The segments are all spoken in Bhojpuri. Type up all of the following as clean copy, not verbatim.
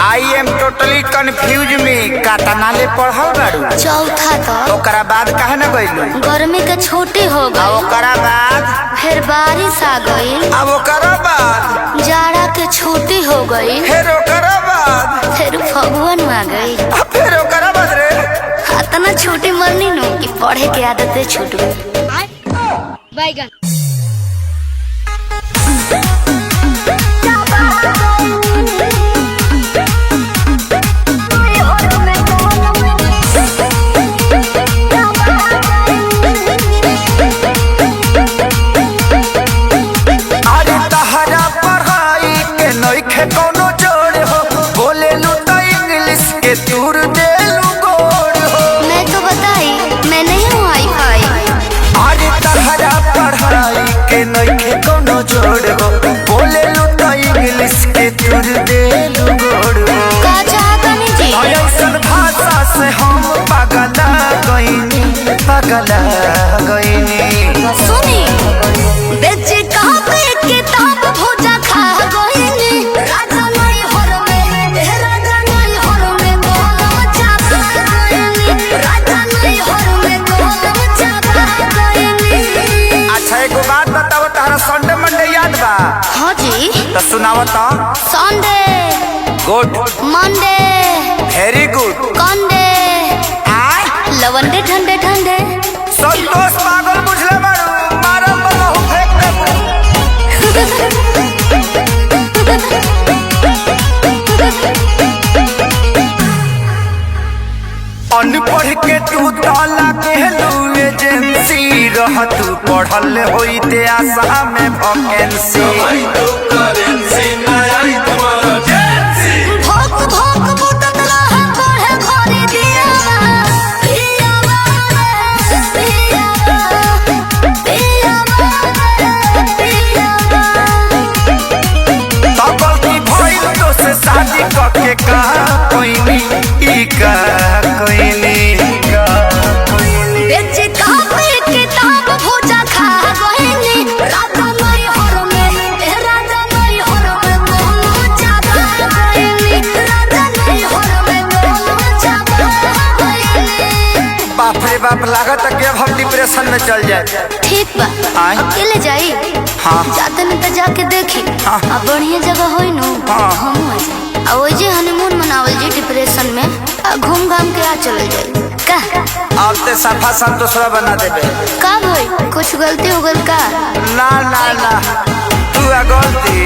आई एम टोटली कंफ्यूज में कातना ले पढ़ल बाड़ू। चौथा तो ओकरा बाद कहा न गइलू? गर्मी के छुट्टी हो गई। ओकरा बाद फिर बारिश आ गई। अब ओकरा बाद जाड़ा के छुट्टी हो गई। फिर ओकरा बाद फिर फगुन आ गई। फिर ओकरा बाद रे इतना छुट्टी मरनी नु कि पढ़े के आदत छूट गई। बैगन कोनो जोड़ हो बोले लू तो इंग्लिश के तूर दे लू गोड़ हो। मैं तो बताई मैं नहीं हूँ वाईफाई। अरे तहरा पढ़ाई के नइखे कोनो जोड़ हो बोले लू तो इंग्लिश के तूर दे लू गोड़ हो। का चाहतनी जी ऐसन भाषा से हम पगला गइनी सुनी बेचे कहाँ पे किताब भोजा खा गइनी। राजा नहीं हर में राजा नहीं हर में गोलम चापा गइनी। राजा नहीं हर में गोलम चापा गइनी। अच्छा एगो बात बताओ तहरा संडे मंडे याद बा? हाँ जी तो सुनाओ तो। Sunday good Monday very good कंडे लवंडे ठंडे ठंडे संतोष पागल बुझले बाड़ू मारल बहु फेंक देबू। अनपढ़ के तू ताला के लू एजेंसी रह तू पढ़ल होइते आशा में वैकेंसी। भोक भोक बुटत रह पढ़े घरे दियावा पियावा पियावा पियावा पियावा। तब की भइल तो से शादी करके कहा कोइनी ई का कोइनी बेचे कापे किताब भोजा खा गइनी। राजा नहीं हर में राजा नहीं हर में गोलम चापा गइनी। राजा नहीं हर में गोलम चापा गइनी। बाप रे बाप लागत कि अब हम डिप्रेशन में चल जाए। ठीक बा आय? अकेले जाई। हाँ जाते नहीं तो जाके देखी। हाँ। अब बढ़िया जगह होई नु हाँ। हम आ जाए। अब वही जे हनीमून मनावल जी डिप्रेशन में घूम घाम के आ चल जाए। का अब ते सफा संतोषवा बना देबे। का भाई कुछ गलती हो गल का? ना ना ना तू आ गलती।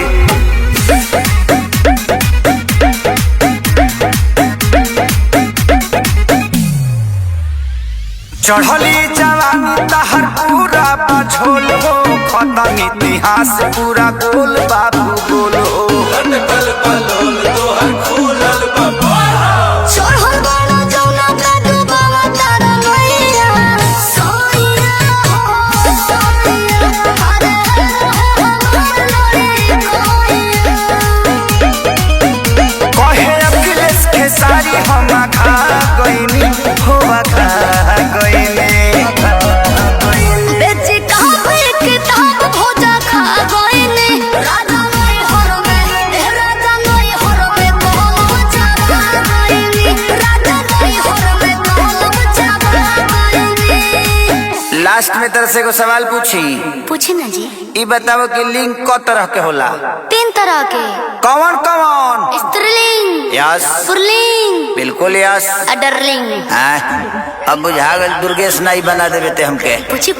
चढ़ली जवानी तहर पूरा बझोल हो खत्म इतिहास पूरा गोल बाबू गोल हो। चढ़ल बाड़ा जौना पे डूबावा तारा नैया सोइया हो सोइया हरे हरे कोइया। कहे अखिलेश के सारी हम खा गइनी हो खा गइनी। बेचे कापे किताब भोजा खा गइनी। राजा नहीं हर में राजा नहीं हर में गोलम चापा गइनी। राजा नहीं हर में गोलम चापा गइनी। लास्ट में तरह से एगो सवाल पूछी ना जी। ई बताओ कि लिंग क तरह के होला? 3 तरह के। कौन कौन? स्त्रीलिंग यस पुल्लिंग बिल्कुल यस। अडरलिंग। हाँ अब बुझा गल दुर्गेश नाई बना देवे ते हमके। पूछी